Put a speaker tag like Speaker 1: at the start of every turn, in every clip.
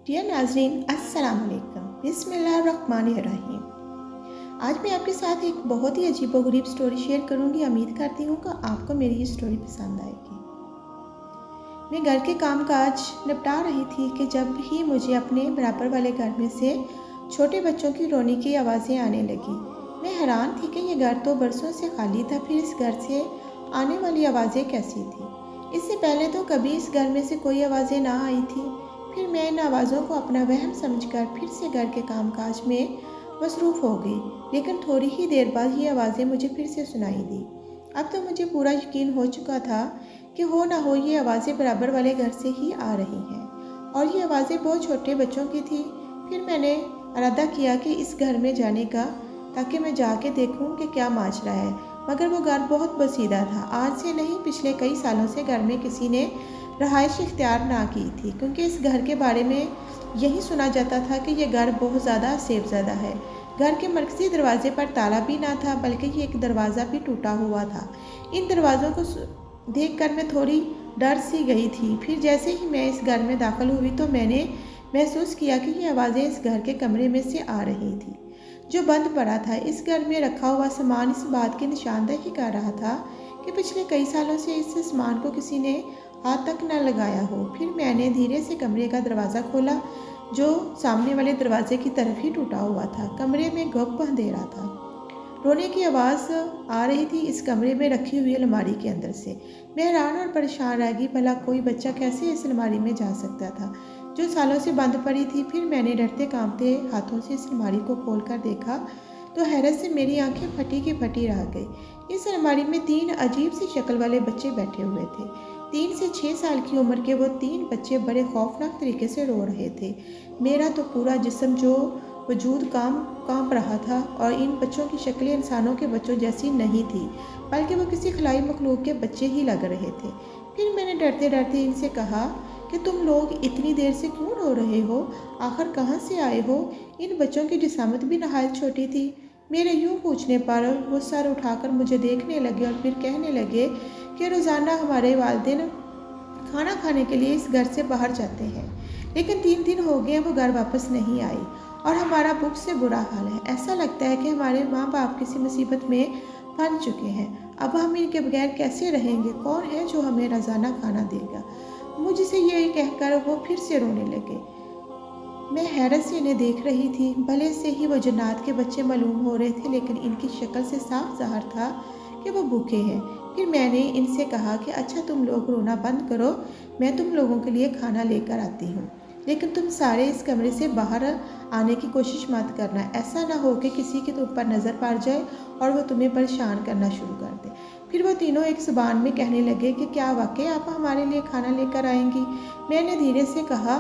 Speaker 1: Dear नाजरीन, अस्सलाम वालेकुम। बिस्मिल्लाहिर्रहमानिर्रहीम। आज मैं आपके साथ एक बहुत ही अजीबोगरीब स्टोरी शेयर करूंगी। उम्मीद करती हूँ कि आपको मेरी ये स्टोरी पसंद आएगी। मैं घर के कामकाज निपटा रही थी कि जब ही मुझे अपने बराबर वाले घर में से छोटे बच्चों की रोने की आवाज़ें आने लगी। मैं हैरान थी कि ये घर तो बरसों से खाली था, फिर इस घर से आने वाली आवाज़ें कैसी थी। इससे पहले तो कभी इस घर में से कोई आवाज़ें ना आई थी। फिर मैं इन आवाज़ों को अपना वहम समझकर फिर से घर के कामकाज में मसरूफ़ हो गई, लेकिन थोड़ी ही देर बाद ये आवाज़ें मुझे फिर से सुनाई दी। अब तो मुझे पूरा यकीन हो चुका था कि हो ना हो ये आवाज़ें बराबर वाले घर से ही आ रही हैं, और ये आवाज़ें बहुत छोटे बच्चों की थी। फिर मैंने इरादा किया कि इस घर में जाने का, ताकि मैं जाके देखूं कि क्या माजरा है। मगर वो घर बहुत बसीदा था। आज से नहीं, पिछले कई सालों से घर में किसी ने रहाइश इख्तियार ना की थी, क्योंकि इस घर के बारे में यही सुना जाता था कि यह घर बहुत ज़्यादा सेबज़दा है। घर के मरकज़ी दरवाजे पर ताला भी ना था, बल्कि ये एक दरवाज़ा भी टूटा हुआ था। इन दरवाज़ों को देखकर मैं थोड़ी डर सी गई थी। फिर जैसे ही मैं इस घर में दाखिल हुई तो मैंने महसूस किया कि ये आवाज़ें इस घर के कमरे में से आ रही थी, जो बंद पड़ा था। इस घर में रखा हुआ सामान इस बात की निशानदेही कर रहा था कि पिछले कई सालों से इस सामान को किसी ने हाथ तक न लगाया हो। फिर मैंने धीरे से कमरे का दरवाज़ा खोला, जो सामने वाले दरवाजे की तरफ ही टूटा हुआ था। कमरे में गप अंधेरा था। रोने की आवाज़ आ रही थी इस कमरे में रखी हुई अलमारी के अंदर से। मैं हैरान और परेशान रह गई। भला कोई बच्चा कैसे इस अलमारी में जा सकता था, जो सालों से बंद पड़ी थी। फिर मैंने डरते कांपते हाथों से इस अलमारी को खोलकर देखा तो हैरत से मेरी आंखें फटी की फटी रह गई। इस अलमारी में 3 अजीब सी शक्ल वाले बच्चे बैठे हुए थे। 3 से 6 साल की उम्र के वो 3 बच्चे बड़े खौफनाक तरीके से रो रहे थे। मेरा तो पूरा जिस्म जो वजूद कांप रहा था, और इन बच्चों की शक्लें इंसानों के बच्चों जैसी नहीं थी, बल्कि वो किसी खिलाई मखलूक के बच्चे ही लग रहे थे। फिर मैंने डरते डरते इनसे कहा कि तुम लोग इतनी देर से क्यों रो रहे हो? आखिर कहाँ से आए हो? इन बच्चों की जिसामत भी नहायत छोटी थी। मेरे यूं पूछने पर वो सर उठाकर मुझे देखने लगे और फिर कहने लगे कि रोज़ाना हमारे वालिदैन खाना खाने के लिए इस घर से बाहर जाते हैं, लेकिन 3 दिन हो गए वो घर वापस नहीं आई, और हमारा भूख से बुरा हाल है। ऐसा लगता है कि हमारे माँ बाप किसी मुसीबत में फंस चुके हैं। अब हम इनके बगैर कैसे रहेंगे? कौन है जो हमें रोज़ाना खाना देगा? मुझसे ये कहकर वो फिर से रोने लगे। मैं हैरत से इन्हें देख रही थी। भले से ही वो जन्नत के बच्चे मालूम हो रहे थे, लेकिन इनकी शक्ल से साफ ज़ाहिर था कि वो भूखे हैं। फिर मैंने इनसे कहा कि अच्छा, तुम लोग रोना बंद करो, मैं तुम लोगों के लिए खाना लेकर आती हूँ, लेकिन तुम सारे इस कमरे से बाहर आने की कोशिश मत करना। ऐसा ना हो कि किसी के तुम पर नज़र पड़ जाए और वो तुम्हें परेशान करना शुरू कर दे। फिर वो तीनों एक ज़ुबान में कहने लगे कि क्या वाकई आप हमारे लिए खाना लेकर आएंगी? मैंने धीरे से कहा,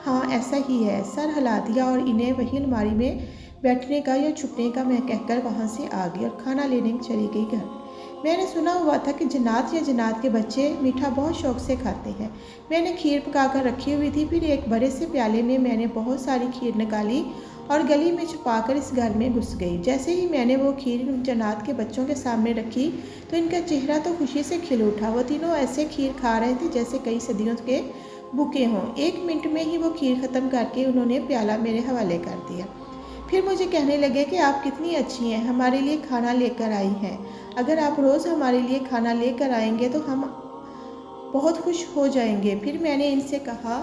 Speaker 1: हाँ ऐसा ही है। सर हिला दिया और इन्हें वही अलमारी में बैठने का या छुपने का मैं कहकर वहाँ से आ गई और खाना लेने चली गई घर। मैंने सुना हुआ था कि जन्नत या जन्नत के बच्चे मीठा बहुत शौक से खाते हैं। मैंने खीर पकाकर रखी हुई थी। फिर एक बड़े से प्याले में मैंने बहुत सारी खीर निकाली और गली में छुपाकर इस घर में घुस गई। जैसे ही मैंने वो खीर जन्नत के बच्चों के सामने रखी तो इनका चेहरा तो खुशी से खिल उठा। वो तीनों ऐसे खीर खा रहे थे जैसे कई सदियों के भूखे हों। 1 मिनट में ही वो खीर ख़त्म करके उन्होंने प्याला मेरे हवाले कर दिया। फिर मुझे कहने लगे कि आप कितनी अच्छी हैं, हमारे लिए खाना लेकर आई हैं। अगर आप रोज़ हमारे लिए खाना लेकर आएंगे तो हम बहुत खुश हो जाएंगे। फिर मैंने इनसे कहा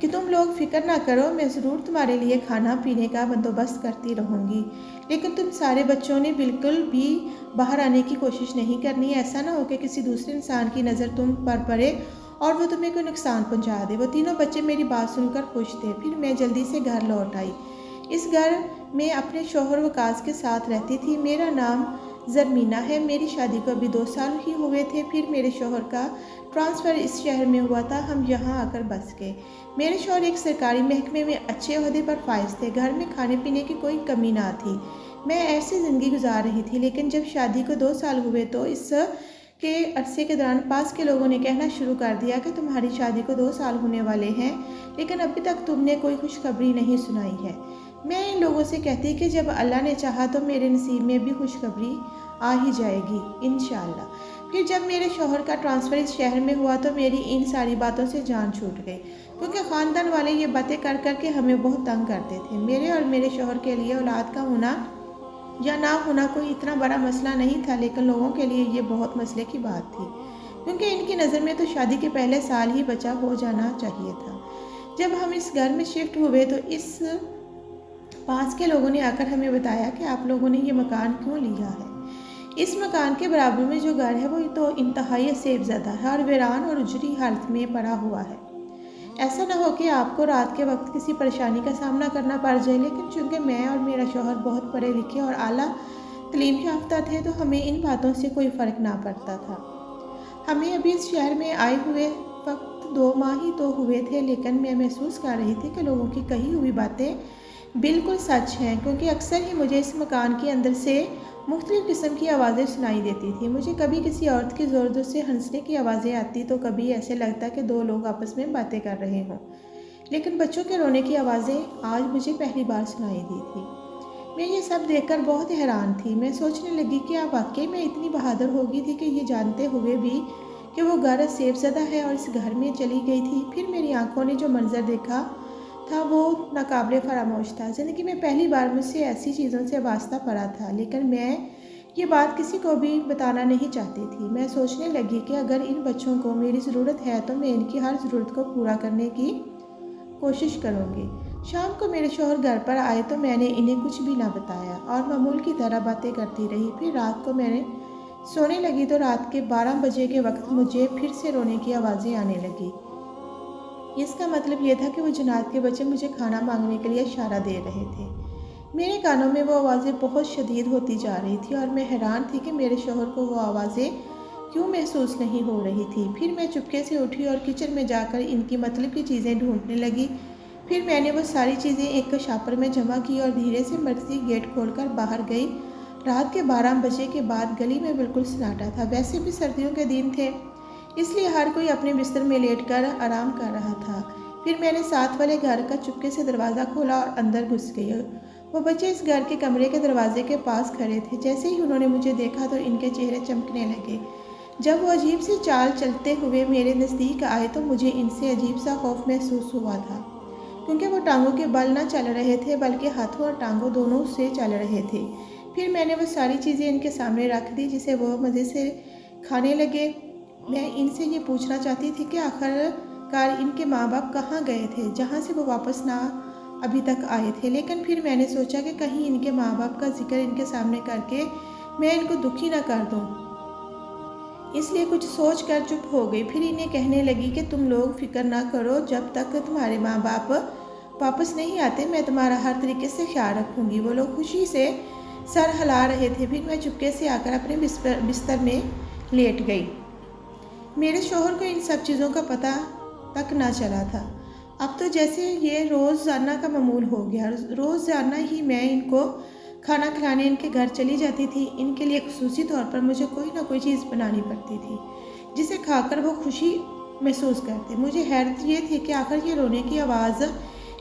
Speaker 1: कि तुम लोग फिक्र ना करो, मैं ज़रूर तुम्हारे लिए खाना पीने का बंदोबस्त करती रहूँगी, लेकिन तुम सारे बच्चों ने बिल्कुल भी बाहर आने की कोशिश नहीं करनी। ऐसा ना हो कि किसी दूसरे इंसान की नज़र तुम पर पड़े और वो तुम्हें कोई नुकसान पहुँचा दे। वो तीनों बच्चे मेरी बात सुनकर खुश थे। फिर मैं जल्दी से घर लौट आई। इस घर में अपने शौहर वकास के साथ रहती थी। मेरा नाम ज़रमीना है। मेरी शादी को अभी 2 साल ही हुए थे। फिर मेरे शौहर का ट्रांसफ़र इस शहर में हुआ था। हम यहाँ आकर बस गए। मेरे शौहर एक सरकारी महकमे में अच्छे ओहदे पर फाइज थे। घर में खाने पीने की कोई कमी ना थी। मैं ऐसी ज़िंदगी गुजार रही थी, लेकिन जब शादी को 2 साल हुए तो इस के अरसे के दौरान पास के लोगों ने कहना शुरू कर दिया कि तुम्हारी शादी को 2 साल होने वाले हैं, लेकिन अभी तक तुमने कोई खुशखबरी नहीं सुनाई है। मैं इन लोगों से कहती कि जब अल्लाह ने चाहा तो मेरे नसीब में भी खुशखबरी आ ही जाएगी इंशाअल्लाह। फिर जब मेरे शौहर का ट्रांसफ़र इस शहर में हुआ तो मेरी इन सारी बातों से जान छूट गई। क्योंकि ख़ानदान वाले ये बातें कर कर के हमें बहुत तंग करते थे। मेरे और मेरे शौहर के लिए औलाद का होना या ना होना कोई इतना बड़ा मसला नहीं था, लेकिन लोगों के लिए ये बहुत मसले की बात थी, क्योंकि इनकी नज़र में तो शादी के पहले साल ही बचा हो जाना चाहिए था। जब हम इस घर में शिफ्ट हुए तो इस पास के लोगों ने आकर हमें बताया कि आप लोगों ने ये मकान क्यों लिया है। इस मकान के बराबर में जो घर है वो तो इंतहाई सेबज़दा है और वीरान और उजरी हालत में पड़ा हुआ है। ऐसा ना हो कि आपको रात के वक्त किसी परेशानी का सामना करना पड़ जाए, लेकिन चूँकि मैं और मेरा शौहर बहुत पढ़े लिखे और आला तलीम याफ्ता थे तो हमें इन बातों से कोई फ़र्क ना पड़ता था। हमें अभी इस शहर में आए हुए वक्त 2 माह ही तो हुए थे, लेकिन मैं महसूस कर रही थी कि लोगों की कही हुई बातें बिल्कुल सच हैं, क्योंकि अक्सर ही मुझे इस मकान के अंदर से मुख्तलिफ़ किस्म की आवाज़ें सुनाई देती थी। मुझे कभी किसी औरत की ज़ोर ज़ोर से हंसने की आवाज़ें आती तो कभी ऐसे लगता कि 2 लोग आपस में बातें कर रहे हों, लेकिन बच्चों के रोने की आवाज़ें आज मुझे पहली बार सुनाई दी थी। मैं ये सब देखकर बहुत हैरान थी। मैं सोचने लगी कि आप वाकई में इतनी बहादुर होगी थी कि ये जानते हुए भी कि वो घर सेबज़दा है और इस घर में चली गई थी। फिर मेरी आंखों ने जो मंजर देखा था वो नाकाबिले फरामोश था। ज़िंदगी में पहली बार मुझसे ऐसी चीज़ों से वास्ता पड़ा था, लेकिन मैं ये बात किसी को भी बताना नहीं चाहती थी। मैं सोचने लगी कि अगर इन बच्चों को मेरी ज़रूरत है तो मैं इनकी हर ज़रूरत को पूरा करने की कोशिश करूँगी। शाम को मेरे शौहर घर पर आए तो मैंने इन्हें कुछ भी ना बताया और मामूल की तरह बातें करती रही। फिर रात को मैंने सोने लगी तो रात के 12 बजे के वक्त मुझे फिर से रोने की आवाज़ें आने लगी। इसका मतलब यह था कि वो जन्नत के बच्चे मुझे खाना मांगने के लिए इशारा दे रहे थे। मेरे कानों में वो आवाज़ें बहुत शदीद होती जा रही थी और मैं हैरान थी कि मेरे शौहर को वो आवाज़ें क्यों महसूस नहीं हो रही थी। फिर मैं चुपके से उठी और किचन में जाकर इनकी मतलब की चीज़ें ढूंढने लगी। फिर मैंने वो सारी चीज़ें एक शापर में जमा की और धीरे से मर्सी गेट खोलकर बाहर गई। रात के 12 बजे के बाद गली में बिल्कुल सन्नाटा था। वैसे भी सर्दियों के दिन थे, इसलिए हर कोई अपने बिस्तर में लेटकर आराम कर रहा था। फिर मैंने साथ वाले घर का चुपके से दरवाज़ा खोला और अंदर घुस गई। वो बच्चे इस घर के कमरे के दरवाजे के पास खड़े थे। जैसे ही उन्होंने मुझे देखा तो इनके चेहरे चमकने लगे। जब वो अजीब सी चाल चलते हुए मेरे नज़दीक आए तो मुझे इनसे अजीब सा खौफ महसूस हुआ था, क्योंकि वो टांगों के बल न चल रहे थे बल्कि हाथों और टांगों दोनों से चल रहे थे। फिर मैंने वो सारी चीज़ें इनके सामने रख दी जिसे वो मज़े से खाने लगे। मैं इनसे ये पूछना चाहती थी कि आखिरकार इनके माँ बाप कहाँ गए थे, जहाँ से वो वापस ना अभी तक आए थे। लेकिन फिर मैंने सोचा कि कहीं इनके माँ बाप का जिक्र इनके सामने करके मैं इनको दुखी ना कर दूँ, इसलिए कुछ सोच कर चुप हो गई। फिर इन्हें कहने लगी कि तुम लोग फिक्र ना करो, जब तक तुम्हारे माँ बाप वापस नहीं आते मैं तुम्हारा हर तरीके से ख्याल रखूँगी। वो लोग खुशी से सर हिला रहे थे। फिर मैं चुपके से आकर अपने बिस्तर में लेट गई। मेरे शौहर को इन सब चीज़ों का पता तक ना चला था। अब तो जैसे ये रोज़ाना का मामूल हो गया। रोज़ाना ही मैं इनको खाना खिलाने इनके घर चली जाती थी। इनके लिए खुसूसी तौर पर मुझे कोई ना कोई चीज़ बनानी पड़ती थी जिसे खाकर वो खुशी महसूस करते। मुझे हैरत ये थी कि आखिर ये रोने की आवाज़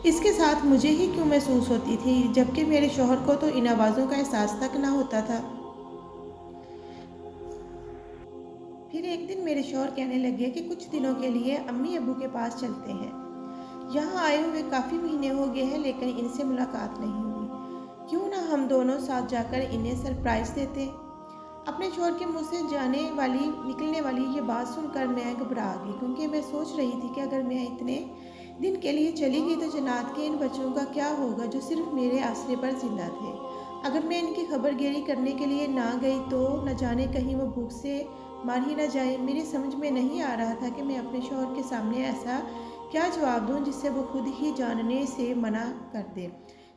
Speaker 1: इसके साथ मुझे ही क्यों महसूस होती थी, जबकि मेरे शौहर को तो इन आवाज़ों का एहसास तक ना होता था। फिर एक दिन मेरे शौहर कहने लगे कि कुछ दिनों के लिए अम्मी अब्बू के पास चलते हैं। यहाँ आए हुए काफ़ी महीने हो गए हैं, लेकिन इनसे मुलाकात नहीं हुई। क्यों ना हम दोनों साथ जाकर इन्हें सरप्राइज़ देते। अपने शौहर के मुंह से निकलने वाली ये बात सुनकर मैं घबरा गई, क्योंकि मैं सोच रही थी कि अगर मैं इतने दिन के लिए चली गई तो जन्नत के इन बच्चों का क्या होगा जो सिर्फ मेरे आसरे पर जिंदा थे। अगर मैं इनकी खबरगिरी करने के लिए ना गई तो न जाने कहीं वो भूख से मर ही न जाए। मेरी समझ में नहीं आ रहा था कि मैं अपने शौहर के सामने ऐसा क्या जवाब दूं जिससे वो खुद ही जानने से मना कर दे।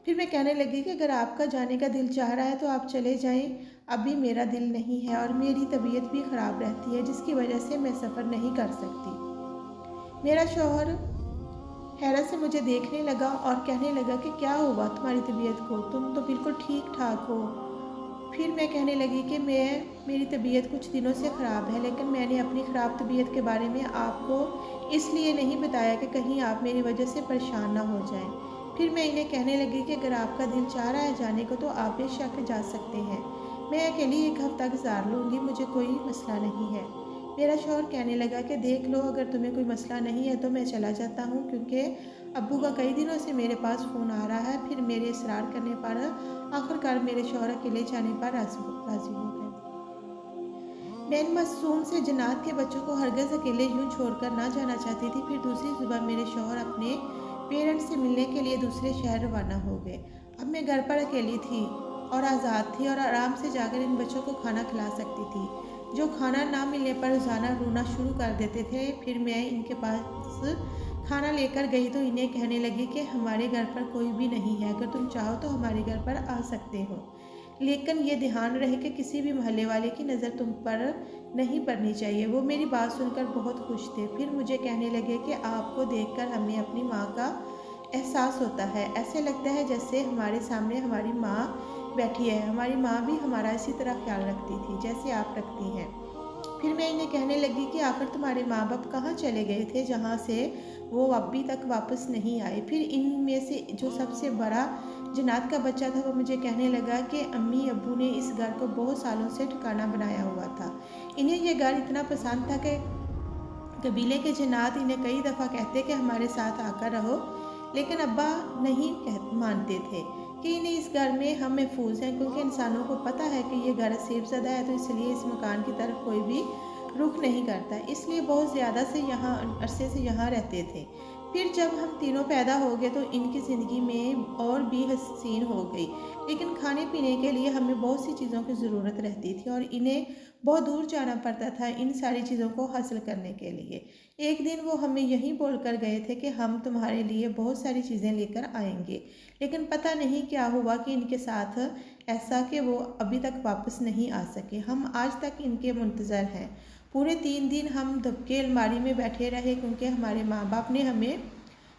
Speaker 1: फिर मैं कहने लगी कि अगर आपका जाने का दिल चाह रहा है तो आप चले जाएं। अभी मेरा दिल नहीं है और मेरी तबीयत भी ख़राब रहती है, जिसकी वजह से मैं सफ़र नहीं कर सकती। मेरा शौहर हैरत से मुझे देखने लगा और कहने लगा कि क्या हुआ तुम्हारी तबीयत को, तुम तो बिल्कुल ठीक ठाक हो। फिर मैं कहने लगी कि मेरी तबीयत कुछ दिनों से ख़राब है, लेकिन मैंने अपनी ख़राब तबीयत के बारे में आपको इसलिए नहीं बताया कि कहीं आप मेरी वजह से परेशान ना हो जाएं। फिर मैं इन्हें कहने लगी कि अगर आपका दिल चाह रहा है जाने को तो आप बेशक जा सकते हैं। मैं अकेली 1 हफ़्ता गुजार लूँगी, मुझे कोई मसला नहीं है। मेरा शौहर कहने लगा कि देख लो, अगर तुम्हें कोई मसला नहीं है तो मैं चला जाता हूँ, क्योंकि अब्बू का कई दिनों से मेरे पास फ़ोन आ रहा है। फिर मेरे इसरार करने पर आखिरकार मेरे शौहर अकेले जाने पर राज़ी हो गए। मैं इन मासूम से जन्नत के बच्चों को हरगिज़ अकेले यूं छोड़कर ना जाना चाहती थी। फिर दूसरी सुबह मेरे शौहर अपने पेरेंट्स से मिलने के लिए दूसरे शहर रवाना हो गए। अब मैं घर पर अकेली थी और आज़ाद थी और आराम से जाकर इन बच्चों को खाना खिला सकती थी, जो खाना ना मिलने पर रोज़ाना रोना शुरू कर देते थे। फिर मैं इनके पास खाना लेकर गई तो इन्हें कहने लगी कि हमारे घर पर कोई भी नहीं है, अगर तुम चाहो तो हमारे घर पर आ सकते हो, लेकिन ये ध्यान रहे कि किसी भी मोहल्ले वाले की नज़र तुम पर नहीं पड़नी चाहिए। वो मेरी बात सुनकर बहुत खुश थे। फिर मुझे कहने लगे कि आपको देखकर हमें अपनी माँ का एहसास होता है, ऐसे लगता है जैसे हमारे सामने हमारी माँ बैठी है। हमारी माँ भी हमारा इसी तरह ख्याल रखती थी जैसे आप रखती हैं। फिर मैं इन्हें कहने लगी कि आखिर तुम्हारे माँ बाप कहाँ चले गए थे जहाँ से वो अभी तक वापस नहीं आए। फिर इनमें से जो सबसे बड़ा जन्नत का बच्चा था वो मुझे कहने लगा कि अम्मी अब्बू ने इस घर को बहुत सालों से ठिकाना बनाया हुआ था। इन्हें यह घर इतना पसंद था कि कबीले के जन्नत इन्हें कई दफ़ा कहते कि हमारे साथ आकर रहो, लेकिन अब्बा नहीं मानते थे कि इन्हें इस घर में हम महफूज हैं, क्योंकि इंसानों को पता है कि ये घर सेबज़दा है, तो इसलिए इस मकान की तरफ कोई भी रुख नहीं करता, इसलिए बहुत ज़्यादा से यहाँ अरसे से यहाँ रहते थे। फिर जब हम तीनों पैदा हो गए तो इनकी ज़िंदगी में और भी हसीन हो गई, लेकिन खाने पीने के लिए हमें बहुत सी चीज़ों की ज़रूरत रहती थी और इन्हें बहुत दूर जाना पड़ता था इन सारी चीज़ों को हासिल करने के लिए। एक दिन वो हमें यही बोल कर गए थे कि हम तुम्हारे लिए बहुत सारी चीज़ें लेकर आएंगे, लेकिन पता नहीं क्या हुआ कि इनके साथ ऐसा कि वो अभी तक वापस नहीं आ सके। हम आज तक इनके मुंतज़र हैं। पूरे 3 दिन हम दबके अलमारी में बैठे रहे, क्योंकि हमारे माँ बाप ने हमें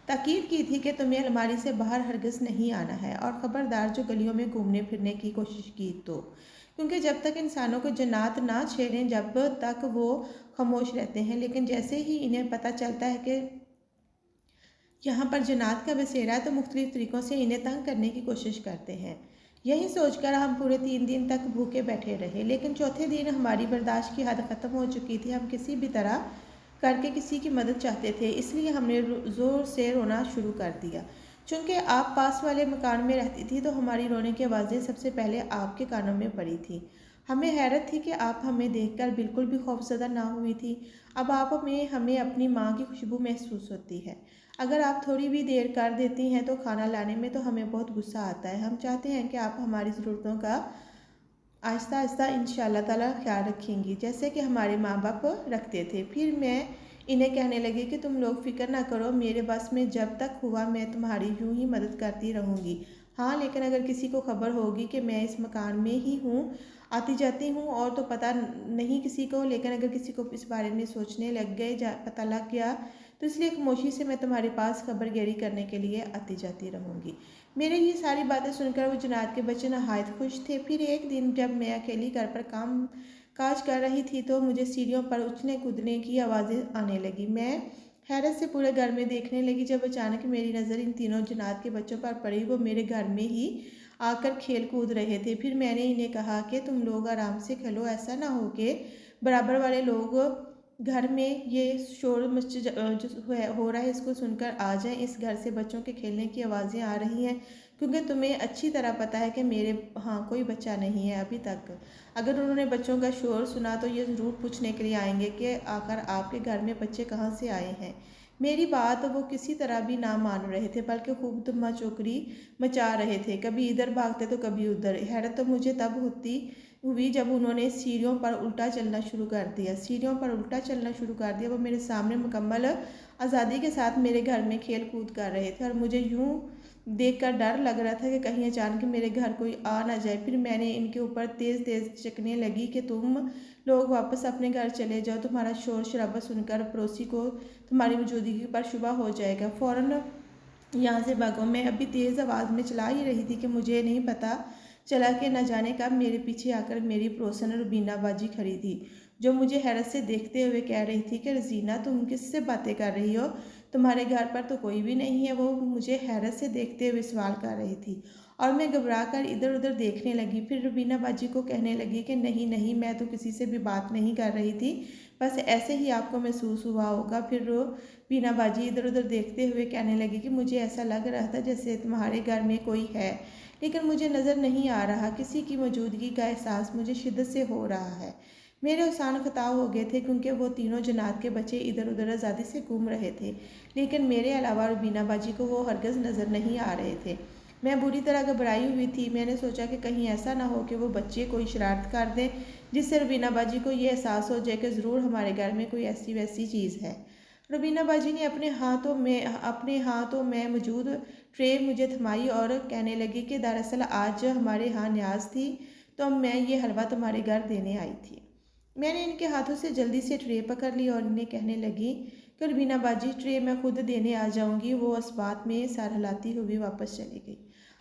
Speaker 1: ताकीद की थी कि तुम्हें अलमारी से बाहर हरगिज़ नहीं आना है, और ख़बरदार जो गलियों में घूमने फिरने की कोशिश की तो, क्योंकि जब तक इंसानों को जन्नत ना छेड़ें जब तक वो खामोश रहते हैं, लेकिन जैसे ही इन्हें पता चलता है कि यहाँ पर जन्नत का बसेरा है तो मुख्तलिफ़ तरीक़ों से इन्हें तंग करने की कोशिश करते हैं। यही सोचकर हम पूरे 3 दिन तक भूखे बैठे रहे, लेकिन चौथे दिन हमारी बर्दाश्त की हद ख़त्म हो चुकी थी। हम किसी भी तरह करके किसी की मदद चाहते थे, इसलिए हमने ज़ोर से रोना शुरू कर दिया। चूँकि आप पास वाले मकान में रहती थी तो हमारी रोने की आवाज़ें सबसे पहले आपके कानों में पड़ी थी। हमें हैरत थी कि आप हमें देखकर बिल्कुल भी खौफज़दा ना हुई थी। अब आप में हमें अपनी माँ की खुशबू महसूस होती है। अगर आप थोड़ी भी देर कर देती हैं तो खाना लाने में तो हमें बहुत गुस्सा आता है। हम चाहते हैं कि आप हमारी ज़रूरतों का आहिस्ता आहिस्ता इंशाअल्लाह ताला ख्याल रखेंगी, जैसे कि हमारे माँ बाप रखते थे। फिर मैं इन्हें कहने लगी कि तुम लोग फ़िक्र ना करो, मेरे बस में जब तक हुआ मैं तुम्हारी यूं ही मदद करती रहूँगी। हाँ, लेकिन अगर किसी को खबर होगी कि मैं इस मकान में ही हूँ, आती जाती हूँ, और तो पता नहीं किसी को, लेकिन अगर किसी को इस बारे में सोचने लग गए, पता लग गया, तो इसलिए खामोशी से मैं तुम्हारे पास खबरगिरी करने के लिए आती जाती रहूँगी। मेरे ये सारी बातें सुनकर वो जन्नत के बच्चे नहायत खुश थे। फिर एक दिन जब मैं अकेली घर पर काम काज कर रही थी तो मुझे सीढ़ियों पर उछलने कूदने की आवाज़ें आने लगी। मैं हैरत से पूरे घर में देखने लगी, जब अचानक मेरी नज़र इन तीनों जन्नत के बच्चों पर पड़ी। वो मेरे घर में ही आकर खेल कूद रहे थे। फिर मैंने इन्हें कहा कि तुम लोग आराम से खेलो, ऐसा ना हो कि बराबर वाले लोग घर में ये शोर जो हो रहा है इसको सुनकर आ जाएं। इस घर से बच्चों के खेलने की आवाज़ें आ रही हैं, क्योंकि तुम्हें अच्छी तरह पता है कि मेरे हाँ कोई बच्चा नहीं है अभी तक। अगर उन्होंने बच्चों का शोर सुना तो ये ज़रूर पूछने के लिए आएंगे कि आखिर आपके घर में बच्चे कहाँ से आए हैं। मेरी बात वो किसी तरह भी ना मान रहे थे, बल्कि खूब धम्मा चौकड़ी मचा रहे थे। कभी इधर भागते तो कभी उधर। हैरत तो मुझे तब हुई जब उन्होंने सीढ़ियों पर उल्टा चलना शुरू कर दिया। सीढ़ियों पर उल्टा चलना शुरू कर दिया। वो मेरे सामने मुकम्मल आज़ादी के साथ मेरे घर में खेल कूद कर रहे थे, और मुझे यूं देखकर डर लग रहा था कि कहीं अचानक मेरे घर कोई आ ना जाए। फिर मैंने इनके ऊपर तेज़ तेज़ चिकने लगी कि तुम लोग वापस अपने घर चले जाओ, तुम्हारा शोर शराबा सुनकर पड़ोसी को तुम्हारी मौजूदगी पर शुबा हो जाएगा, फ़ौरन यहाँ से भागो। मैं अभी तेज़ आवाज़ में चला ही रही थी कि मुझे नहीं पता चला कि न जाने कब मेरे पीछे आकर मेरी पड़ोसन रुबीना बाजी खड़ी थी, जो मुझे हैरत से देखते हुए कह रही थी कि रजीना तुम किससे बातें कर रही हो, तुम्हारे घर पर तो कोई भी नहीं है। वो मुझे हैरत से देखते हुए सवाल कर रही थी और मैं घबरा कर इधर उधर देखने लगी। फिर रुबीना बाजी को कहने लगी कि नहीं नहीं, मैं तो किसी से भी बात नहीं कर रही थी, बस ऐसे ही आपको महसूस हुआ होगा। फिर वो बीना बाजी इधर उधर देखते हुए कहने लगी कि मुझे ऐसा लग रहा था जैसे तुम्हारे घर में कोई है, लेकिन मुझे नज़र नहीं आ रहा। किसी की मौजूदगी का एहसास मुझे शिद्दत से हो रहा है। मेरे औसान ख़ताब हो गए थे क्योंकि वो तीनों जन्नात के बच्चे इधर उधर आज़ादी से घूम रहे थे, लेकिन मेरे अलावा रुबीना बाजी को वो हरगिज़ नज़र नहीं आ रहे थे। मैं बुरी तरह घबराई हुई थी। मैंने सोचा कि कहीं ऐसा ना हो कि वो बच्चे कोई शरारत कर दें जिससे रुबीना बाजी को ये एहसास हो जाए कि ज़रूर हमारे घर में कोई ऐसी वैसी चीज़ है। रुबीना बाजी ने अपने हाथों में मौजूद ट्रे मुझे थमाई और कहने लगी कि दरअसल आज हमारे यहाँ न्याज थी, तो मैं ये हलवा तुम्हारे घर देने आई थी। मैंने इनके हाथों से जल्दी से ट्रे पकड़ ली और इन्हें कहने लगी कि रुबीना बाजी, ट्रे मैं खुद देने आ जाऊंगी। वो इस बात में सर हिलाती हुई वापस चली गई।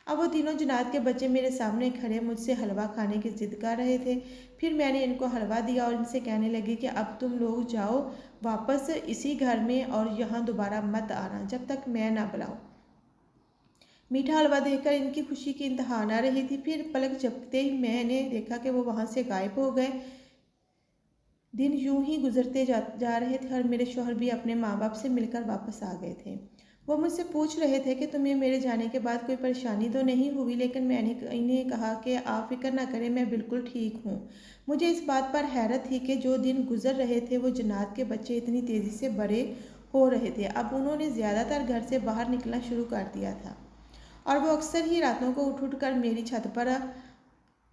Speaker 1: अब वो तीनों जनात के बच्चे मेरे सामने खड़े मुझसे हलवा खाने की जिद कर रहे थे। फिर मैंने इनको हलवा दिया और इनसे कहने लगी कि अब तुम लोग जाओ वापस इसी घर में और यहाँ दोबारा मत आना जब तक मैं ना बुलाऊं। मीठा हलवा देखकर इनकी खुशी की इंतहा न रही थी। फिर पलक झपकते ही मैंने देखा कि वो वहाँ से गायब हो गए। दिन यूं ही गुजरते जा रहे थे और मेरे शौहर भी अपने माँ बाप से मिलकर वापस आ गए थे। वो मुझसे पूछ रहे थे कि तुम्हें मेरे जाने के बाद कोई परेशानी तो नहीं हुई, लेकिन मैंने इन्हें कहा कि आप फिक्र ना करें, मैं बिल्कुल ठीक हूँ। मुझे इस बात पर हैरत थी कि जो दिन गुजर रहे थे वो जन्नात के बच्चे इतनी तेज़ी से बड़े हो रहे थे। अब उन्होंने ज़्यादातर घर से बाहर निकलना शुरू कर दिया था और वो अक्सर ही रातों को उठ कर मेरी छत पर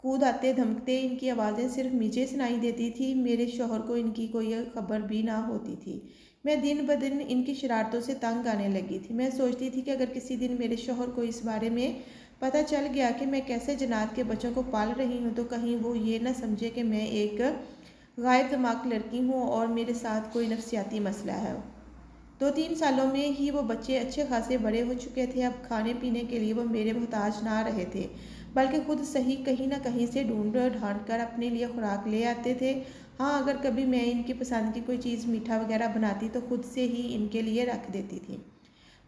Speaker 1: कूद आते धमकते। इनकी आवाज़ें सिर्फ मुझे सुनाई देती थी, मेरे शौहर को इनकी कोई खबर भी ना होती थी। मैं दिन ब दिन इनकी शरारतों से तंग आने लगी थी। मैं सोचती थी कि अगर किसी दिन मेरे शौहर को इस बारे में पता चल गया कि मैं कैसे जन्नात के बच्चों को पाल रही हूँ, तो कहीं वो ये ना समझे कि मैं एक गायब दिमाग लड़की हूँ और मेरे साथ कोई नफसियाती मसला है। 2-3 सालों में ही वो बच्चे अच्छे खासे बड़े हो चुके थे। अब खाने पीने के लिए वो मेरे मोहताज ना रहे थे, बल्कि खुद सही कहीं ना कहीं से ढूंढ ढांढ कर अपने लिए खुराक ले आते थे। हाँ, अगर कभी मैं इनकी पसंद की कोई चीज़ मीठा वगैरह बनाती तो खुद से ही इनके लिए रख देती थी।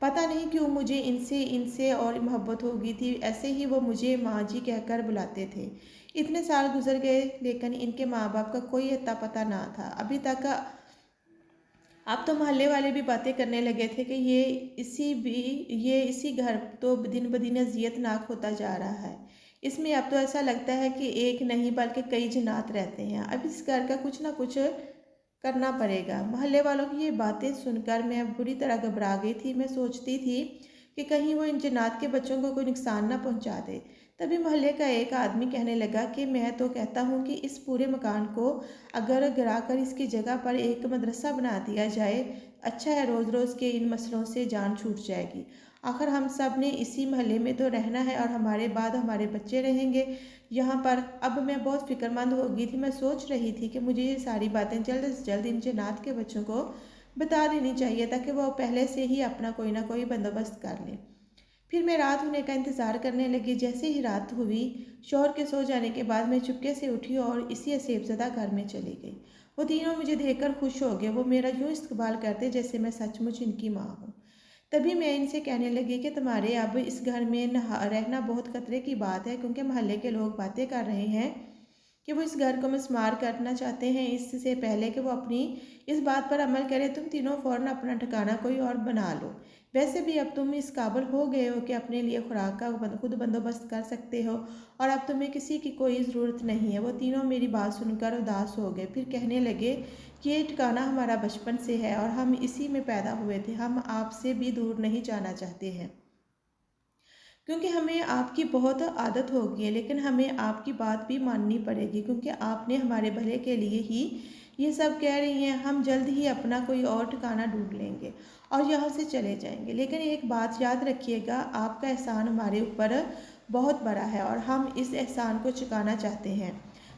Speaker 1: पता नहीं क्यों मुझे इनसे इनसे और मोहब्बत हो गई थी। ऐसे ही वो मुझे माँ जी कहकर बुलाते थे। इतने साल गुजर गए लेकिन इनके माँ बाप का कोई अता पता ना था अभी तक। अब तो मोहल्ले वाले भी बातें करने लगे थे कि ये इसी घर तो दिन ब दिन अजियतनाक होता जा रहा है। इसमें अब तो ऐसा लगता है कि एक नहीं बल्कि कई जनात रहते हैं। अब इस घर का कुछ ना कुछ करना पड़ेगा। मोहल्ले वालों की ये बातें सुनकर मैं बुरी तरह घबरा गई थी। मैं सोचती थी कि कहीं वो इन जन्नात के बच्चों को कोई नुकसान ना पहुंचा दे। तभी मोहल्ले का एक आदमी कहने लगा कि मैं तो कहता हूँ कि इस पूरे मकान को अगर गिराकर इसकी जगह पर एक मदरसा बना दिया जाए, अच्छा है, रोज़ रोज़ के इन मसलों से जान छूट जाएगी। आखिर हम सब ने इसी मोहल्ले में तो रहना है और हमारे बाद हमारे बच्चे रहेंगे यहाँ पर। अब मैं बहुत फिक्रमंद हो गई थी। मैं सोच रही थी कि मुझे ये सारी बातें जल्द से जल्द इन जन्नात के बच्चों को बता देनी चाहिए ताकि वह पहले से ही अपना कोई ना कोई बंदोबस्त कर लें। फिर मैं रात होने का इंतज़ार करने लगी। जैसे ही रात हुई, शौहर के सो जाने के बाद मैं चुपके से उठी और इसी असेबज़दा घर में चली गई। वो तीनों मुझे देखकर खुश हो गए। वो मेरा यूँ इस्तकबाल करते जैसे मैं सचमुच इनकी माँ हूँ। तभी मैं इनसे कहने लगी कि तुम्हारे अब इस घर में रहना बहुत खतरे की बात है, क्योंकि मोहल्ले के लोग बातें कर रहे हैं कि वो इस घर को मिस्मार करना चाहते हैं। इससे पहले कि वो अपनी इस बात पर अमल करें, तुम तीनों फ़ौरन अपना ठिकाना कोई और बना लो। वैसे भी अब तुम इस काबिल हो गए हो कि अपने लिए खुराक का खुद बंदोबस्त कर सकते हो और अब तुम्हें किसी की कोई ज़रूरत नहीं है। वो तीनों मेरी बात सुनकर उदास हो गए। फिर कहने लगे कि ये ठिकाना हमारा बचपन से है और हम इसी में पैदा हुए थे। हम आपसे भी दूर नहीं जाना चाहते हैं, क्योंकि हमें आपकी बहुत आदत हो गई है, लेकिन हमें आपकी बात भी माननी पड़ेगी क्योंकि आपने हमारे भले के लिए ही ये सब कह रही हैं। हम जल्द ही अपना कोई और ठिकाना ढूंढ लेंगे और यहाँ से चले जाएंगे, लेकिन एक बात याद रखिएगा, आपका एहसान हमारे ऊपर बहुत बड़ा है और हम इस एहसान को चुकाना चाहते हैं,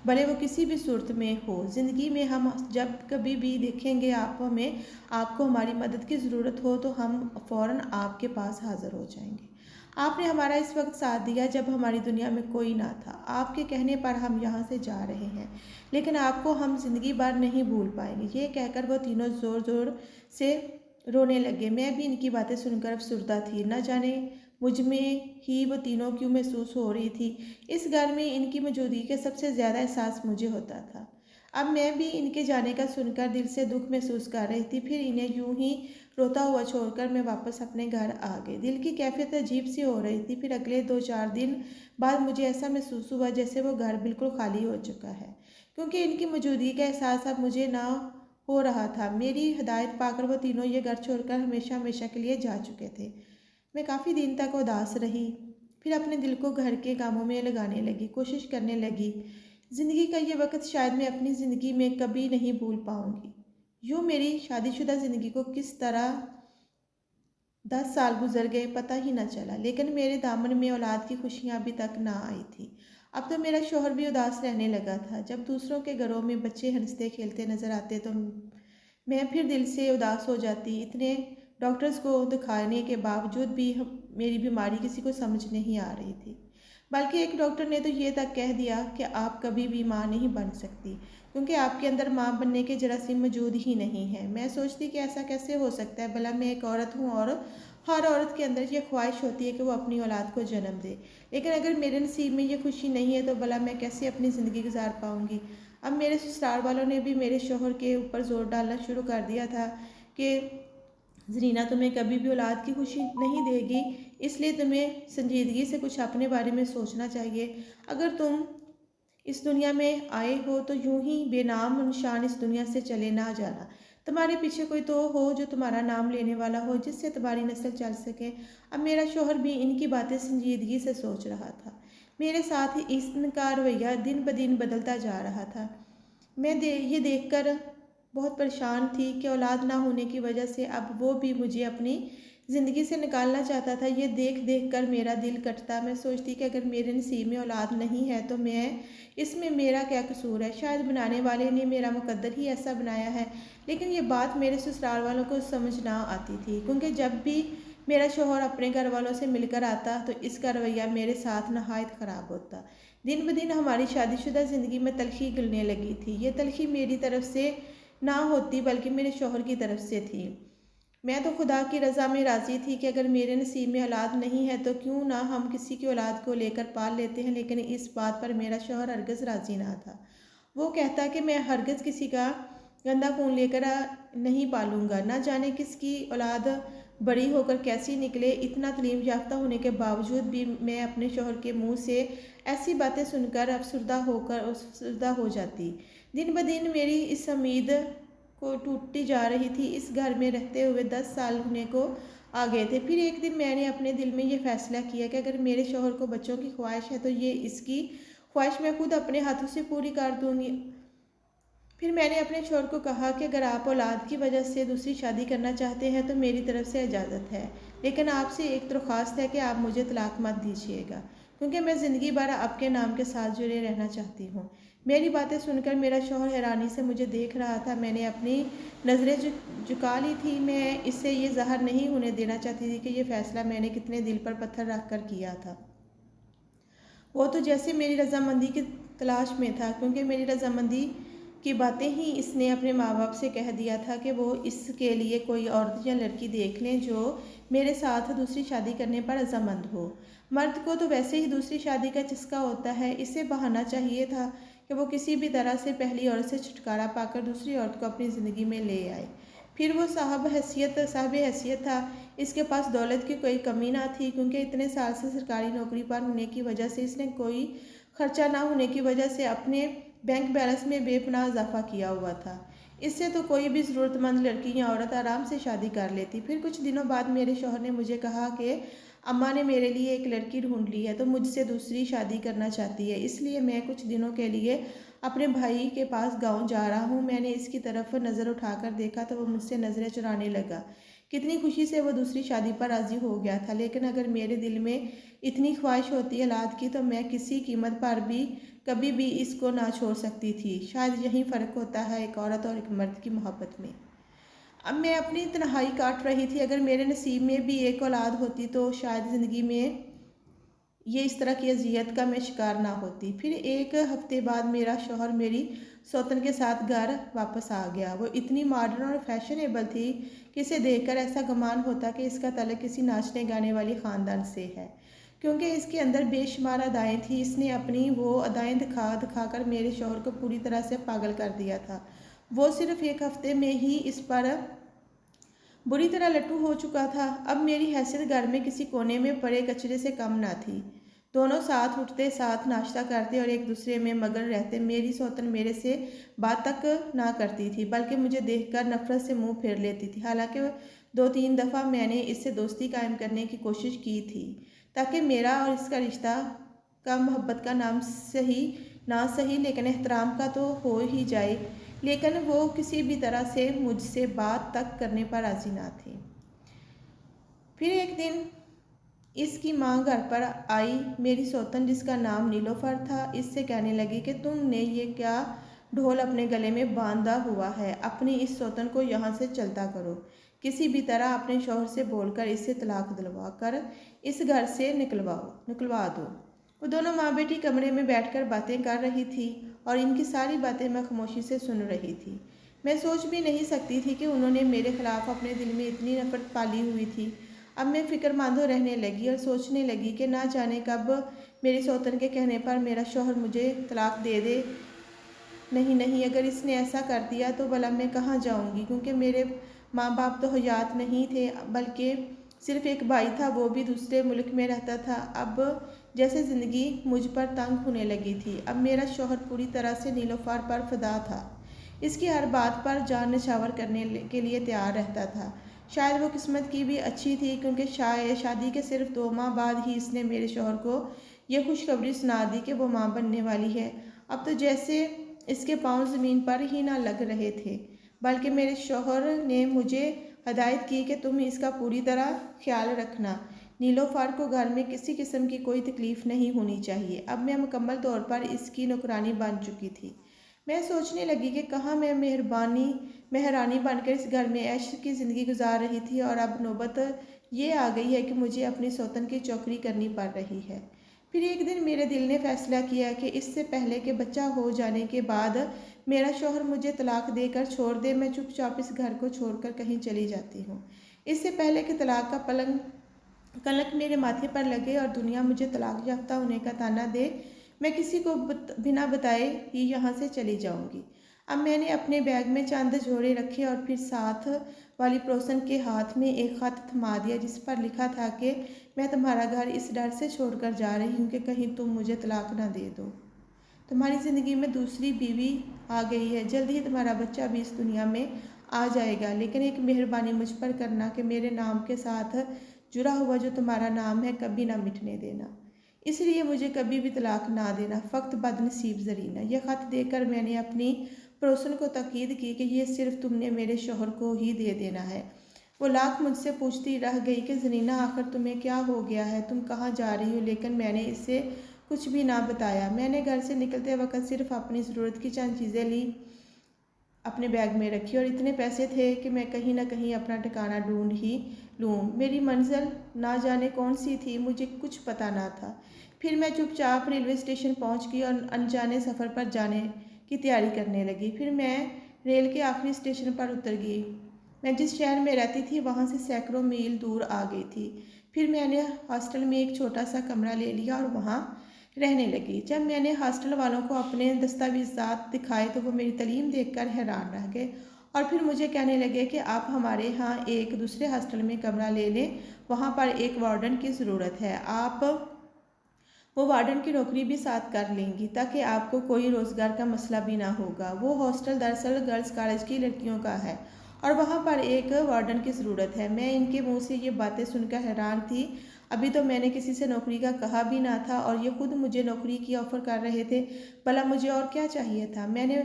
Speaker 1: भले वो किसी भी सूरत में हो। ज़िंदगी में हम जब कभी भी देखेंगे आपको हमारी मदद की ज़रूरत हो तो हम फ़ौरन आपके पास हाज़िर हो जाएंगे। आपने हमारा इस वक्त साथ दिया जब हमारी दुनिया में कोई ना था। आपके कहने पर हम यहाँ से जा रहे हैं, लेकिन आपको हम ज़िंदगी भर नहीं भूल पाएंगे। ये कहकर वो तीनों ज़ोर ज़ोर से रोने लगे। मैं भी इनकी बातें सुनकर अफसुर्दा थी। न जाने मुझ में ही वो तीनों क्यों महसूस हो रही थी। इस घर में इनकी मौजूदगी का सबसे ज़्यादा एहसास मुझे होता था। अब मैं भी इनके जाने का सुनकर दिल से दुख महसूस कर रही थी। फिर इन्हें यूं ही रोता हुआ छोड़कर मैं वापस अपने घर आ गई। दिल की कैफियत अजीब सी हो रही थी। फिर अगले 2-4 दिन बाद मुझे ऐसा महसूस हुआ जैसे वो घर बिल्कुल खाली हो चुका है, क्योंकि इनकी मौजूदगी का एहसास अब मुझे ना हो रहा था। मेरी हिदायत पाकर वो तीनों ये घर छोड़कर हमेशा हमेशा के लिए जा चुके थे। मैं काफ़ी दिन तक उदास रही। फिर अपने दिल को घर के कामों में लगाने लगी, कोशिश करने लगी। ज़िंदगी का ये वक्त शायद मैं अपनी ज़िंदगी में कभी नहीं भूल पाऊँगी। यूँ मेरी शादीशुदा ज़िंदगी को किस तरह 10 साल गुजर गए पता ही न चला, लेकिन मेरे दामन में औलाद की खुशियाँ अभी तक ना आई थी। अब तो मेरा शौहर भी उदास रहने लगा था। जब दूसरों के घरों में बच्चे हंसते खेलते नजर आते तो मैं फिर दिल से उदास हो जाती। इतने डॉक्टर्स को दिखाने के बावजूद भी मेरी बीमारी किसी को समझ नहीं आ रही थी। बल्कि एक डॉक्टर ने तो ये तक कह दिया कि आप कभी भी माँ नहीं बन सकती, क्योंकि आपके अंदर माँ बनने के जरासीम मौजूद ही नहीं है। मैं सोचती कि ऐसा कैसे हो सकता है, भला मैं एक औरत हूँ और हर औरत के अंदर ये ख्वाहिश होती है कि वो अपनी औलाद को जन्म दे। लेकिन अगर मेरे नसीब में ये खुशी नहीं है तो भला मैं कैसे अपनी ज़िंदगी गुजार पाऊँगी। अब मेरे ससुराल वालों ने भी मेरे शौहर के ऊपर जोर डालना शुरू कर दिया था कि ज़रीना तुम्हें कभी भी औलाद की खुशी नहीं देगी, इसलिए तुम्हें संजीदगी से कुछ अपने बारे में सोचना चाहिए। अगर तुम इस दुनिया में आए हो तो यूं ही बेनाम निशान इस दुनिया से चले ना जाना। तुम्हारे पीछे कोई तो हो जो तुम्हारा नाम लेने वाला हो, जिससे तुम्हारी नस्ल चल सके। अब मेरा शौहर भी इनकी बातें संजीदगी से सोच रहा था। मेरे साथ ही इनका रवैया दिन ब दिन बदलता जा रहा था। मैं ये देखकर बहुत परेशान थी कि औलाद ना होने की वजह से अब वो भी मुझे अपनी ज़िंदगी से निकालना चाहता था। ये देख देख कर मेरा दिल कटता। मैं सोचती कि अगर मेरे नसीब में औलाद नहीं है तो मैं इसमें मेरा क्या कसूर है। शायद बनाने वाले ने मेरा मुकद्दर ही ऐसा बनाया है। लेकिन ये बात मेरे ससुराल वालों को समझ ना आती थी, क्योंकि जब भी मेरा शौहर अपने घर वालों से मिलकर आता तो इसका रवैया मेरे साथ नहायत ख़राब होता। दिन ब दिन हमारी शादीशुदा ज़िंदगी में तलखी गिरने लगी थी। ये तलखी मेरी तरफ से ना होती बल्कि मेरे शौहर की तरफ से थी। मैं तो खुदा की रज़ा में राज़ी थी कि अगर मेरे नसीब में औलाद नहीं है तो क्यों ना हम किसी की औलाद को लेकर पाल लेते हैं, लेकिन इस बात पर मेरा शौहर हरगिज़ राज़ी ना था। वो कहता कि मैं हरगिज़ किसी का गंदा खून लेकर नहीं पालूंगा। ना जाने किसकी औलाद बड़ी होकर कैसी निकले। इतना तालीम याफ्ता होने के बावजूद भी मैं अपने शौहर के मुंह से ऐसी बातें सुनकर अफसुर्दा हो जाती। दिन ब दिन मेरी इस उम्मीद को टूटती जा रही थी। इस घर में रहते हुए 10 साल होने को आ गए थे। फिर एक दिन मैंने अपने दिल में ये फैसला किया कि अगर मेरे शौहर को बच्चों की ख्वाहिश है तो ये इसकी ख्वाहिश मैं खुद अपने हाथों से पूरी कर दूंगी। फिर मैंने अपने शौहर को कहा कि अगर आप औलाद की वजह से दूसरी शादी करना चाहते हैं तो मेरी तरफ से इजाज़त है, लेकिन आपसे एक दरख्वास्त है कि आप मुझे तलाक मत दीजिएगा, क्योंकि मैं ज़िंदगी भर आपके नाम के साथ जुड़े रहना चाहती हूँ। मेरी बातें सुनकर मेरा शौहर हैरानी से मुझे देख रहा था। मैंने अपनी नज़रें झुका ली थी। मैं इससे ये ज़ाहिर नहीं होने देना चाहती थी कि ये फ़ैसला मैंने कितने दिल पर पत्थर रख कर किया था। वो तो जैसे मेरी रजामंदी की तलाश में था, क्योंकि मेरी रजामंदी की बातें ही इसने अपने माँ बाप से कह दिया था कि वो इसके लिए कोई औरत या लड़की देख लें जो मेरे साथ दूसरी शादी करने पर रजामंद हो। मर्द को तो वैसे ही दूसरी शादी का चस्का होता है। इसे बहाना चाहिए था कि वो किसी भी तरह से पहली औरत से छुटकारा पाकर दूसरी औरत को अपनी ज़िंदगी में ले आए। फिर वो साहब हैसियत था। इसके पास दौलत की कोई कमी ना थी, क्योंकि इतने साल से सरकारी नौकरी पर होने की वजह से इसने कोई खर्चा ना होने की वजह से अपने बैंक बैलेंस में बेपनाह इजाफा किया हुआ था। इससे तो कोई भी ज़रूरतमंद लड़की या औरत आराम से शादी कर लेती। फिर कुछ दिनों बाद मेरे शौहर ने मुझे कहा कि अम्मा ने मेरे लिए एक लड़की ढूंढ ली है तो मुझसे दूसरी शादी करना चाहती है, इसलिए मैं कुछ दिनों के लिए अपने भाई के पास गांव जा रहा हूँ। मैंने इसकी तरफ नज़र उठाकर देखा तो वो मुझसे नज़रें चुराने लगा। कितनी खुशी से वो दूसरी शादी पर राज़ी हो गया था। लेकिन अगर मेरे दिल में इतनी ख्वाहिश होती है औलाद की तो मैं किसी कीमत पर भी कभी भी इसको ना छोड़ सकती थी। शायद यही फ़र्क होता है एक औरत और एक मर्द की मोहब्बत में। अब मैं अपनी तन्हाई काट रही थी। अगर मेरे नसीब में भी एक औलाद होती तो शायद ज़िंदगी में ये इस तरह की अजियत का मैं शिकार ना होती। फिर एक हफ्ते बाद मेरा शौहर मेरी सौतन के साथ घर वापस आ गया। वो इतनी मॉडर्न और फैशनेबल थी कि इसे देखकर ऐसा गुमान होता कि इसका ताल्लुक किसी नाचने गाने वाली ख़ानदान से है, क्योंकि इसके अंदर बेशुमार अदाएँ थी। इसने अपनी वो अदाएँ दिखा दिखाकर मेरे शौहर को पूरी तरह से पागल कर दिया था। वो सिर्फ 1 हफ्ते में ही इस पर बुरी तरह लट्टू हो चुका था। अब मेरी हैसियत घर में किसी कोने में पड़े कचरे से कम ना थी। दोनों साथ उठते, साथ नाश्ता करते और एक दूसरे में मगन रहते। मेरी सौतन मेरे से बात तक ना करती थी, बल्कि मुझे देखकर नफरत से मुंह फेर लेती थी। हालांकि 2-3 दफ़ा मैंने इससे दोस्ती कायम करने की कोशिश की थी, ताकि मेरा और इसका रिश्ता का मोहब्बत का नाम सही ना सही लेकिन एहतराम का तो हो ही जाए। लेकिन वो किसी भी तरह से मुझसे बात तक करने पर राज़ी ना थी। फिर एक दिन इसकी माँ घर पर आई। मेरी सौतन, जिसका नाम नीलोफर था, इससे कहने लगी कि तुमने ये क्या ढोल अपने गले में बांधा हुआ है। अपनी इस सौतन को यहाँ से चलता करो। किसी भी तरह अपने शौहर से बोलकर इससे तलाक दिलवा कर इस घर से निकलवा दो। वो दोनों माँ बेटी कमरे में बैठकर बातें कर रही थी और इनकी सारी बातें मैं खामोशी से सुन रही थी। मैं सोच भी नहीं सकती थी कि उन्होंने मेरे खिलाफ अपने दिल में इतनी नफरत पाली हुई थी। अब मैं फिक्रमंद रहने लगी और सोचने लगी कि ना जाने कब मेरी सौतन के कहने पर मेरा शौहर मुझे तलाक दे दे। नहीं, अगर इसने ऐसा कर दिया तो भला मैं कहाँ जाऊँगी, क्योंकि मेरे माँ बाप तो हयात नहीं थे, बल्कि सिर्फ एक भाई था, वो भी दूसरे मुल्क में रहता था। अब जैसे ज़िंदगी मुझ पर तंग होने लगी थी। अब मेरा शौहर पूरी तरह से नीलोफर पर फिदा था। इसकी हर बात पर जान निछावर करने के लिए तैयार रहता था। शायद वो किस्मत की भी अच्छी थी, क्योंकि शायद शादी के सिर्फ 2 माह बाद ही इसने मेरे शौहर को यह खुशखबरी सुना दी कि वो माँ बनने वाली है। अब तो जैसे इसके पाँव ज़मीन पर ही ना लग रहे थे, बल्कि मेरे शौहर ने मुझे हदायत की कि तुम इसका पूरी तरह ख्याल रखना। नीलोफर को घर में किसी किस्म की कोई तकलीफ़ नहीं होनी चाहिए। अब मैं मुकम्मल तौर पर इसकी नौकरानी बन चुकी थी। मैं सोचने लगी कि कहाँ मैं मेहरानी बनकर इस घर में ऐश की ज़िंदगी गुजार रही थी, और अब नौबत ये आ गई है कि मुझे अपनी सौतन की चौकरी करनी पड़ रही है। फिर एक दिन मेरे दिल ने फैसला किया कि इससे पहले कि बच्चा हो जाने के बाद मेरा शौहर मुझे तलाक देकर छोड़ दे, मैं चुपचाप इस घर को छोड़कर कहीं चली जाती हूँ। इससे पहले कि तलाक का कलंक मेरे माथे पर लगे और दुनिया मुझे तलाक याफ्ता होने का ताना दे, मैं किसी को बिना बताए ही यहाँ से चली जाऊँगी। अब मैंने अपने बैग में चंद जोड़े रखे और फिर साथ वाली पड़ोसन के हाथ में एक ख़त थमा दिया, जिस पर लिखा था कि मैं तुम्हारा घर इस डर से छोड़कर जा रही हूँ कि कहीं तुम मुझे तलाक ना दे दो। तुम्हारी ज़िंदगी में दूसरी बीवी आ गई है, जल्द ही तुम्हारा बच्चा भी इस दुनिया में आ जाएगा, लेकिन एक मेहरबानी मुझ पर करना कि मेरे नाम के साथ जुड़ा हुआ जो तुम्हारा नाम है कभी ना मिटने देना। इसलिए मुझे कभी भी तलाक ना देना, फ़क्त बदनसीब ज़रीना। यह ख़त देकर मैंने अपनी पड़ोसन को ताकीद की कि ये सिर्फ तुमने मेरे शौहर को ही दे देना है। वो लाख मुझसे पूछती रह गई कि ज़रीना, आखिर तुम्हें क्या हो गया है, तुम कहाँ जा रही हो, लेकिन मैंने इससे कुछ भी ना बताया। मैंने घर से निकलते वक्त सिर्फ अपनी ज़रूरत की चंद चीज़ें ली, अपने बैग में रखी, और इतने पैसे थे कि मैं कहीं ना कहीं अपना ठिकाना ढूंढ ही लूँ। मेरी मंजिल ना जाने कौन सी थी, मुझे कुछ पता ना था। फिर मैं चुपचाप रेलवे स्टेशन पहुंच गई और अनजाने सफ़र पर जाने की तैयारी करने लगी। फिर मैं रेल के आखिरी स्टेशन पर उतर गई। मैं जिस शहर में रहती थी वहाँ से सैकड़ों मील दूर आ गई थी। फिर मैंने हॉस्टल में एक छोटा सा कमरा ले लिया और वहाँ रहने लगी। जब मैंने हॉस्टल वालों को अपने दस्तावेज़ात दिखाए तो वो मेरी तालीम देखकर हैरान रह गए और फिर मुझे कहने लगे कि आप हमारे यहाँ एक दूसरे हॉस्टल में कमरा ले लें, वहाँ पर एक वार्डन की ज़रूरत है। आप वो वार्डन की नौकरी भी साथ कर लेंगी ताकि आपको कोई रोज़गार का मसला भी ना होगा। वो हॉस्टल दरअसल गर्ल्स कॉलेज की लड़कियों का है और वहाँ पर एक वार्डन की ज़रूरत है। मैं इनके मुंह से ये बातें सुनकर हैरान थी। अभी तो मैंने किसी से नौकरी का कहा भी ना था और ये खुद मुझे नौकरी की ऑफ़र कर रहे थे। भला मुझे और क्या चाहिए था। मैंने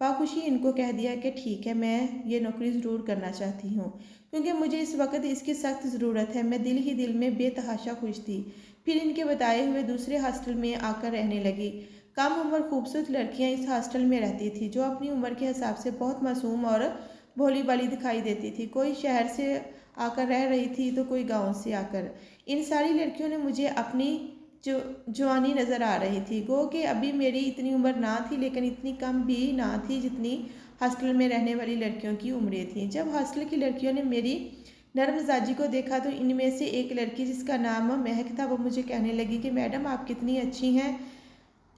Speaker 1: बाखुशी इनको कह दिया कि ठीक है, मैं ये नौकरी ज़रूर करना चाहती हूँ क्योंकि मुझे इस वक्त इसकी सख्त ज़रूरत है। मैं दिल ही दिल में बेतहाशा खुश थी। फिर इनके बताए हुए दूसरे हॉस्टल में आकर रहने लगी। कम उम्र खूबसूरत लड़कियां इस हॉस्टल में रहती थी जो अपनी उम्र के हिसाब से बहुत मासूम और भोली भाली दिखाई देती थी। कोई शहर से आकर रह रही थी तो कोई गांव से आकर। इन सारी लड़कियों ने मुझे अपनी जवानी नज़र आ रही थी। गो कि अभी मेरी इतनी उम्र ना थी लेकिन इतनी कम भी ना थी जितनी हॉस्टल में रहने वाली लड़कियों की उम्रें थीं। जब हॉस्टल की लड़कियों ने मेरी नर्म मिजाजी को देखा तो इनमें से एक लड़की जिसका नाम महक था वो मुझे कहने लगी कि मैडम आप कितनी अच्छी हैं,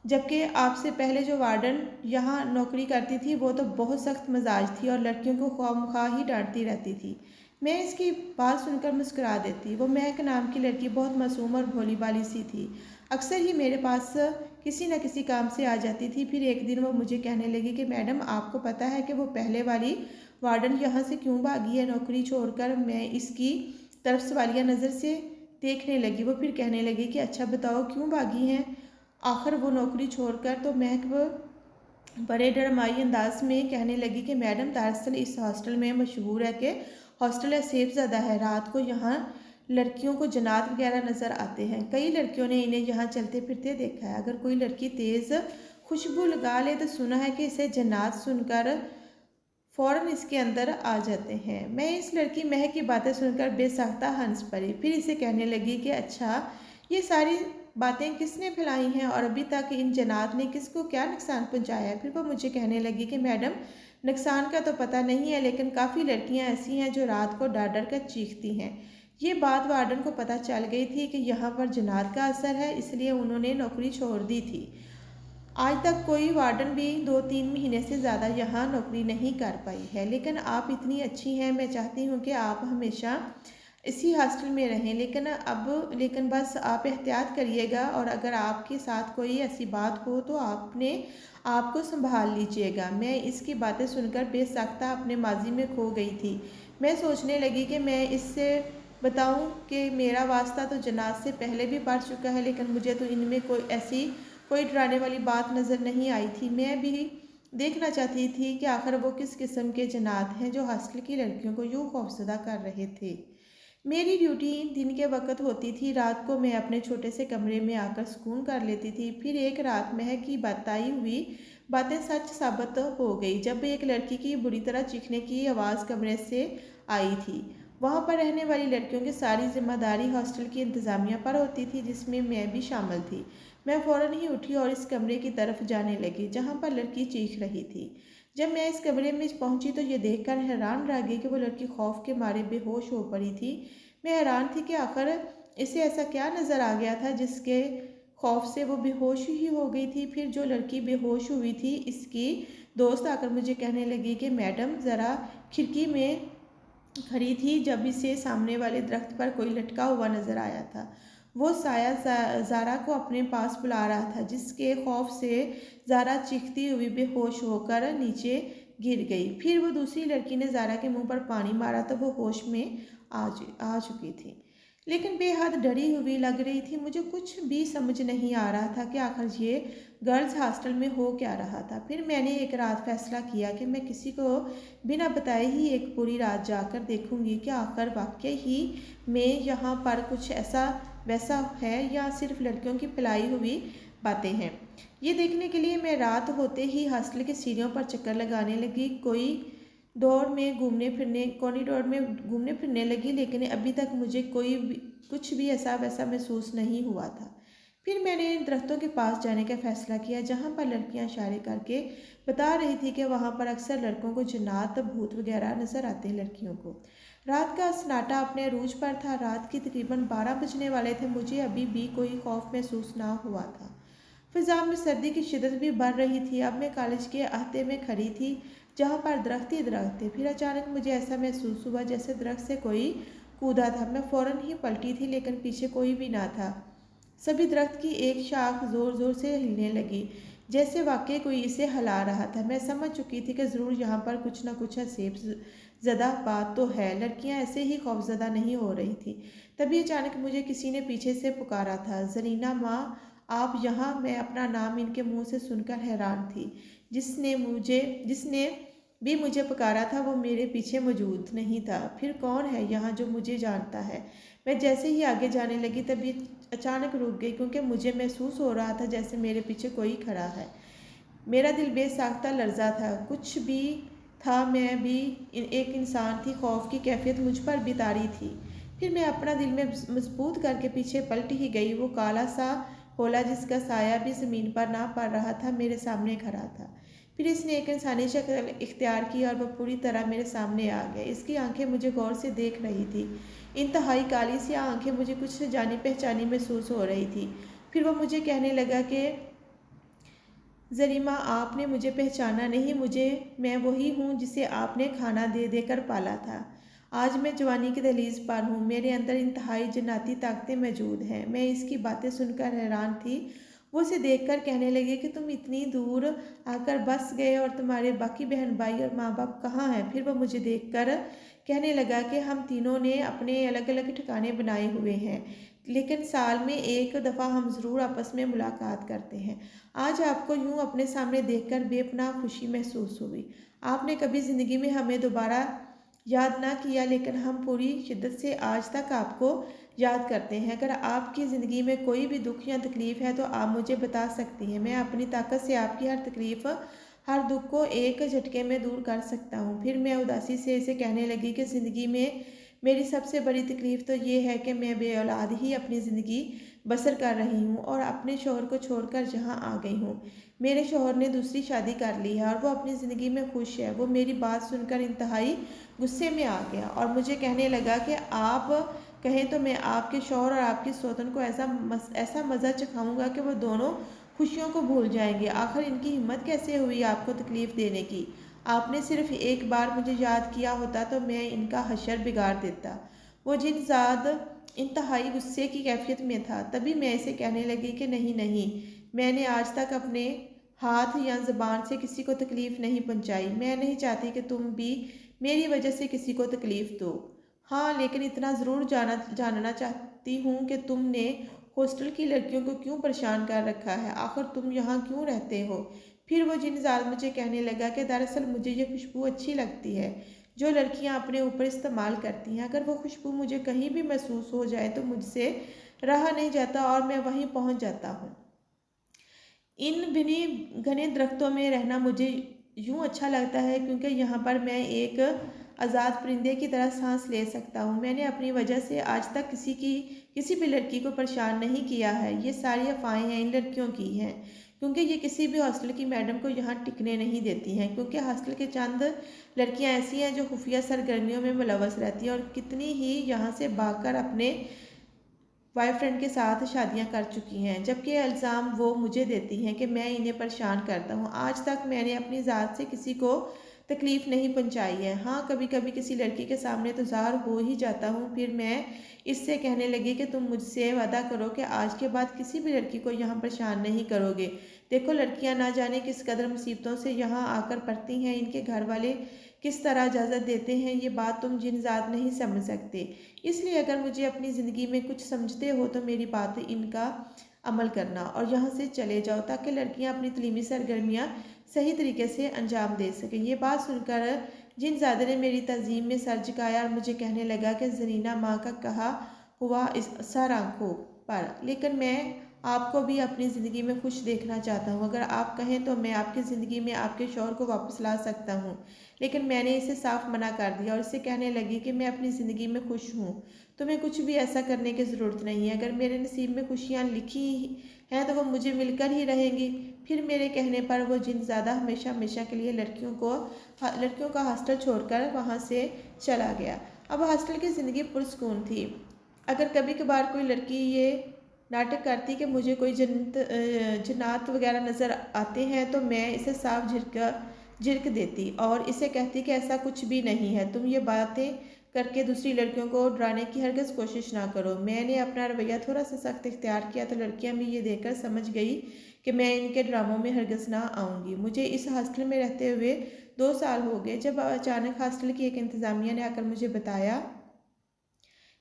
Speaker 1: जबकि आपसे पहले जो वार्डन यहाँ नौकरी करती थी वो तो बहुत सख्त मिजाज थी और लड़कियों को ख्वाह ही डांटती रहती थी। मैं इसकी बात सुनकर मुस्कुरा देती। वो महक नाम की लड़की बहुत मासूम और भोली भाली सी थी। अक्सर ही मेरे पास किसी न किसी काम से आ जाती थी। फिर एक दिन वो मुझे कहने लगी कि मैडम आपको पता है कि वो पहले वाली वार्डन यहाँ से क्यों भागी है नौकरी छोड़कर। मैं इसकी तरफ सवालिया नज़र से देखने लगी। वो फिर कहने लगी कि अच्छा बताओ क्यों भागी हैं आखिर वो नौकरी छोड़कर। तो महक बड़े डरमाई अंदाज में कहने लगी कि मैडम दरअसल इस हॉस्टल में मशहूर है कि हॉस्टल सेफ ज़्यादा है। रात को यहाँ लड़कियों को जन्नात वगैरह नज़र आते हैं। कई लड़कियों ने इन्हें यहाँ चलते फिरते देखा है। अगर कोई लड़की तेज़ खुशबू लगा ले तो सुना है कि इसे जन्नात सुनकर फ़ौरन इसके अंदर आ जाते हैं। मैं इस लड़की महक की बातें सुनकर बेसाख्ता हंस पड़ी। फिर इसे कहने लगी कि अच्छा ये सारी बातें किसने फैलाई हैं और अभी तक इन जन्नात ने किसको क्या नुकसान पहुंचाया है। फिर वो मुझे कहने लगी कि मैडम नुकसान का तो पता नहीं है, लेकिन काफ़ी लड़कियां ऐसी हैं जो रात को डर डर कर चीखती हैं। ये बात वार्डन को पता चल गई थी कि यहाँ पर जन्नात का असर है, इसलिए उन्होंने नौकरी छोड़ दी थी। आज तक कोई वार्डन भी 2-3 महीने से ज़्यादा यहाँ नौकरी नहीं कर पाई है। लेकिन आप इतनी अच्छी हैं, मैं चाहती हूँ कि आप हमेशा इसी हॉस्टल में रहें। लेकिन बस आप एहतियात करिएगा और अगर आपके साथ कोई ऐसी बात हो तो आपने आपको संभाल लीजिएगा। मैं इसकी बातें सुनकर बेसाख्ता अपने माजी में खो गई थी। मैं सोचने लगी कि मैं इससे बताऊं कि मेरा वास्ता तो जन्नात से पहले भी पड़ चुका है, लेकिन मुझे तो इनमें कोई डराने वाली बात नज़र नहीं आई थी। मैं भी देखना चाहती थी कि आखिर वो किस किस्म के जन्नात हैं जो हॉस्टल की लड़कियों को यूँ खौफजदा कर रहे थे। मेरी ड्यूटी दिन के वक्त होती थी। रात को मैं अपने छोटे से कमरे में आकर सुकून कर लेती थी। फिर एक रात महक की बताई हुई बातें सच साबित हो गई जब एक लड़की की बुरी तरह चीखने की आवाज़ कमरे से आई थी। वहाँ पर रहने वाली लड़कियों की सारी जिम्मेदारी हॉस्टल की इंतज़ामिया पर होती थी, जिसमें मैं भी शामिल थी। मैं फ़ौरन ही उठी और इस कमरे की तरफ जाने लगी जहाँ पर लड़की चीख रही थी। जब मैं इस कमरे में पहुंची तो ये देखकर हैरान रह गई कि वो लड़की खौफ के मारे बेहोश हो पड़ी थी। मैं हैरान थी कि आखिर इसे ऐसा क्या नज़र आ गया था जिसके खौफ से वो बेहोश ही हो गई थी। फिर जो लड़की बेहोश हुई थी, इसकी दोस्त आकर मुझे कहने लगी कि मैडम ज़रा खिड़की में खड़ी थी जब इसे सामने वाले दरख्त पर कोई लटका हुआ नज़र आया था। वो साया ज़ारा को अपने पास बुला रहा था, जिसके खौफ से ज़ारा चीखती हुई बेहोश होकर नीचे गिर गई। फिर वो दूसरी लड़की ने ज़ारा के मुंह पर पानी मारा तो वो होश में आ चुकी थी, लेकिन बेहद डरी हुई लग रही थी। मुझे कुछ भी समझ नहीं आ रहा था कि आखिर ये गर्ल्स हॉस्टल में हो क्या रहा था। फिर मैंने एक रात फैसला किया कि मैं किसी को बिना बताए ही एक पूरी रात जाकर देखूंगी कि आखिर वाकई ही में यहाँ पर कुछ ऐसा वैसा है या सिर्फ लड़कियों की फैलाई हुई बातें हैं। ये देखने के लिए मैं रात होते ही हॉस्टल की सीढ़ियों पर चक्कर लगाने लगी। कॉरिडोर में घूमने फिरने लगी, लेकिन अभी तक मुझे कुछ भी ऐसा वैसा महसूस नहीं हुआ था। फिर मैंने इन दरख्तों के पास जाने का फैसला किया जहाँ पर लड़कियाँ इशारे करके बता रही थी कि वहाँ पर अक्सर लड़कों को जिन्नात भूत वगैरह नजर आते हैं लड़कियों को। रात का सन्नाटा अपने अरूज पर था। रात के तकरीबन 12 बजने वाले थे। मुझे अभी भी कोई खौफ महसूस ना हुआ था। फिजा में सर्दी की शिद्दत भी बढ़ रही थी। अब मैं कॉलेज के अहाते में खड़ी थी जहाँ पर दरख्त ही दरख्त थे। फिर अचानक मुझे ऐसा महसूस हुआ जैसे दरख्त से कोई कूदा था। मैं फ़ौरन ही पलटी थी, लेकिन पीछे कोई भी ना था। सभी दरख्त की एक शाख ज़ोर ज़ोर से हिलने लगी, जैसे वाकई कोई इसे हिला रहा था। मैं समझ चुकी थी कि ज़रूर यहाँ पर कुछ न कुछ हसीब ज़दा बात तो है। लड़कियाँ ऐसे ही खौफज़दा नहीं हो रही थी। तभी अचानक मुझे किसी ने पीछे से पुकारा था, ज़रीना माँ आप यहाँ। मैं अपना नाम इनके मुंह से सुनकर हैरान थी। जिसने भी मुझे पुकारा था वो मेरे पीछे मौजूद नहीं था। फिर कौन है यहाँ जो मुझे जानता है। मैं जैसे ही आगे जाने लगी तभी अचानक रुक गई, क्योंकि मुझे महसूस हो रहा था जैसे मेरे पीछे कोई खड़ा है। मेरा दिल बेसाख्ता लर्जा था। कुछ भी था, मैं भी एक इंसान थी। खौफ की कैफियत मुझ पर भी तारी थी। फिर मैं अपना दिल में मजबूत करके पीछे पलट ही गई। वो काला सा होला जिसका साया भी ज़मीन पर ना पड़ रहा था, मेरे सामने खड़ा था। फिर इसने एक इंसानी शक्ल इख्तियार की और वह पूरी तरह मेरे सामने आ गया। इसकी आंखें मुझे गौर से देख रही थी। इंतहाई काली सी आंखें मुझे कुछ जानी पहचानी महसूस हो रही थी। फिर वह मुझे कहने लगा कि जरीमा, आपने मुझे पहचाना नहीं। मैं वही हूँ जिसे आपने खाना दे देकर पाला था। आज मैं जवानी की दहलीज पर हूँ। मेरे अंदर इंतहाई जन्नती ताकतें मौजूद हैं। मैं इसकी बातें सुनकर हैरान थी। वो उसे देखकर कहने लगे कि तुम इतनी दूर आकर बस गए और तुम्हारे बाकी बहन भाई और माँ बाप कहाँ हैं? फिर वह मुझे देखकर कहने लगा कि हम तीनों ने अपने अलग अलग ठिकाने बनाए हुए हैं, लेकिन साल में एक दफ़ा हम ज़रूर आपस में मुलाकात करते हैं। आज आपको यूं अपने सामने देखकर बेपनाह खुशी महसूस हुई। आपने कभी ज़िंदगी में हमें दोबारा याद ना किया, लेकिन हम पूरी शिद्दत से आज तक आपको याद करते हैं। अगर आपकी ज़िंदगी में कोई भी दुख या तकलीफ़ है तो आप मुझे बता सकती हैं। मैं अपनी ताकत से आपकी हर तकलीफ़, हर दुख को एक झटके में दूर कर सकता हूँ। फिर मैं उदासी से इसे कहने लगी कि ज़िंदगी में मेरी सबसे बड़ी तकलीफ़ तो ये है कि मैं बे औलाद ही अपनी ज़िंदगी बसर कर रही हूँ और अपने शौहर को छोड़कर यहाँ आ गई हूँ। मेरे शौहर ने दूसरी शादी कर ली है और वो अपनी ज़िंदगी में खुश है। वो मेरी बात सुनकर इंतहाई गुस्से में आ गया और मुझे कहने लगा कि आप कहें तो मैं आपके शौहर और आपकी सौतन को ऐसा मज़ा चखाऊंगा कि वो दोनों खुशियों को भूल जाएंगे। आखिर इनकी हिम्मत कैसे हुई आपको तकलीफ़ देने की? आपने सिर्फ एक बार मुझे याद किया होता तो मैं इनका हशर बिगाड़ देता। वो जिनजाद इंतहाई गुस्से की कैफियत में था। तभी मैं इसे कहने लगी कि नहीं नहीं, मैंने आज तक अपने हाथ या ज़बान से किसी को तकलीफ़ नहीं पहुंचाई। मैं नहीं चाहती कि तुम भी मेरी वजह से किसी को तकलीफ़ दो। हाँ, लेकिन इतना ज़रूर जानना चाहती हूँ कि तुमने हॉस्टल की लड़कियों को क्यों परेशान कर रखा है? आखिर तुम यहाँ क्यों रहते हो? फिर वो जिनजाद मुझे कहने लगा कि दरअसल मुझे ये खुशबू अच्छी लगती है जो लड़कियां अपने ऊपर इस्तेमाल करती हैं। अगर वो खुशबू मुझे कहीं भी महसूस हो जाए तो मुझसे रहा नहीं जाता और मैं वहीं पहुंच जाता हूँ। इन घने घने दरख्तों में रहना मुझे यूं अच्छा लगता है क्योंकि यहाँ पर मैं एक आज़ाद परिंदे की तरह सांस ले सकता हूँ। मैंने अपनी वजह से आज तक किसी भी लड़की को परेशान नहीं किया है। ये सारी अफवाहें हैं इन लड़कियों की हैं, क्योंकि ये किसी भी हॉस्टल की मैडम को यहाँ टिकने नहीं देती हैं। क्योंकि हॉस्टल के चंद लड़कियाँ ऐसी हैं जो खुफिया सरगर्मियों में मुलवस रहती हैं और कितनी ही यहाँ से भागकर अपने बॉयफ्रेंड के साथ शादियां कर चुकी हैं, जबकि इल्ज़ाम वो मुझे देती हैं कि मैं इन्हें परेशान करता हूँ। आज तक मैंने अपनी ज़ात से किसी को तकलीफ़ नहीं पहुँचाई है। हाँ, कभी कभी किसी लड़की के सामने तो ज़ाहिर हो ही जाता हूँ। फिर मैं इससे कहने लगी कि तुम मुझसे वादा करो कि आज के बाद किसी भी लड़की को यहाँ परेशान नहीं करोगे। देखो, लड़कियाँ ना जाने किस कदर मुसीबतों से यहाँ आकर पड़ती हैं, इनके घर वाले किस तरह इजाज़त देते हैं, ये बात तुम जिनजात नहीं समझ सकते। इसलिए अगर मुझे अपनी ज़िंदगी में कुछ समझते हो तो मेरी बात इनका अमल करना और यहाँ से चले जाओ, ताकि लड़कियाँ अपनी तलीमी सरगर्मियाँ सही तरीके से अंजाम दे सकें। ये बात सुनकर जिनजादे ने मेरी तज़ीम में सर झुकाया और मुझे कहने लगा कि ज़रीना, माँ का कहा हुआ इस सर आंखों पर, लेकिन मैं आपको भी अपनी ज़िंदगी में खुश देखना चाहता हूँ। अगर आप कहें तो मैं आपकी ज़िंदगी में आपके शौहर को वापस ला सकता हूँ। लेकिन मैंने इसे साफ मना कर दिया और इसे कहने लगी कि मैं अपनी ज़िंदगी में खुश हूँ, तुम्हें कुछ भी ऐसा करने की ज़रूरत नहीं है। अगर मेरे नसीब में खुशियाँ लिखी हैं तो वो मुझे मिलकर ही रहेंगी। फिर मेरे कहने पर वो जिनज़ादा हमेशा हमेशा के लिए लड़कियों का हॉस्टल छोड़कर वहाँ से चला गया। अब हॉस्टल की ज़िंदगी पुरसकून थी। अगर कभी कभार कोई लड़की ये नाटक करती कि मुझे कोई जन्नात वगैरह नज़र आते हैं तो मैं इसे साफ झिड़क देती और इसे कहती कि ऐसा कुछ भी नहीं है। तुम ये बातें करके दूसरी लड़कियों को डराने की हरगिज़ कोशिश ना करो। मैंने अपना रवैया थोड़ा सा सख्त इख्तियार किया तो लड़कियां भी ये देखकर समझ गई कि मैं इनके ड्रामों में हरगिज़ ना आऊँगी। मुझे इस हॉस्टल में रहते हुए 2 साल हो गए जब अचानक हॉस्टल की एक इंतज़ामिया ने आकर मुझे बताया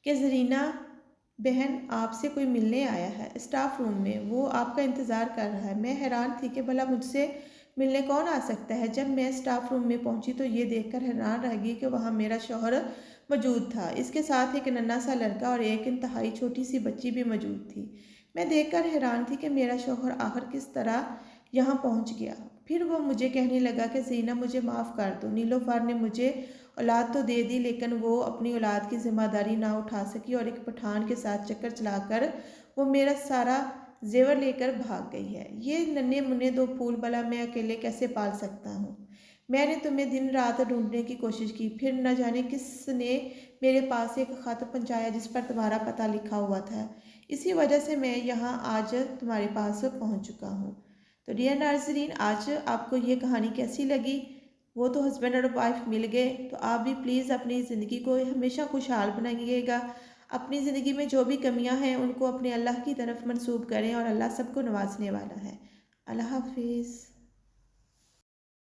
Speaker 1: कि ज़रीना बहन, आपसे कोई मिलने आया है स्टाफ रूम में, वो आपका इंतज़ार कर रहा है। मैं हैरान थी कि भला मुझसे मिलने कौन आ सकता है। जब मैं स्टाफ रूम में पहुंची तो ये देखकर हैरान रह गई कि वहाँ मेरा शौहर मौजूद था। इसके साथ एक नन्हा सा लड़का और एक इंतहाई छोटी सी बच्ची भी मौजूद थी। मैं देखकर हैरान थी कि मेरा शौहर आखिर किस तरह यहाँ पहुँच गया। फिर वो मुझे कहने लगा कि ज़ीना, मुझे माफ़ कर दो। नीलोफर ने मुझे औलाद तो दे दी, लेकिन वो अपनी औलाद की जिम्मेदारी ना उठा सकी और एक पठान के साथ चक्कर चलाकर वो मेरा सारा जेवर लेकर भाग गई है। ये नन्हे मुन्ने दो फूल भला मैं अकेले कैसे पाल सकता हूँ। मैंने तुम्हें दिन रात ढूंढने की कोशिश की, फिर न जाने किसने मेरे पास एक खत पहुँचाया जिस पर तुम्हारा पता लिखा हुआ था। इसी वजह से मैं यहाँ आज तुम्हारे पास पहुँच चुका हूँ। तो डियर नाज़रीन, आज आपको ये कहानी कैसी लगी? वो तो हस्बैंड और वाइफ मिल गए, तो आप भी प्लीज़ अपनी ज़िंदगी को हमेशा खुशहाल बनाइएगा। अपनी ज़िंदगी में जो भी कमियां हैं उनको अपने अल्लाह की तरफ मंसूब करें और अल्लाह सबको नवाजने वाला है। अल्लाह हाफिज़।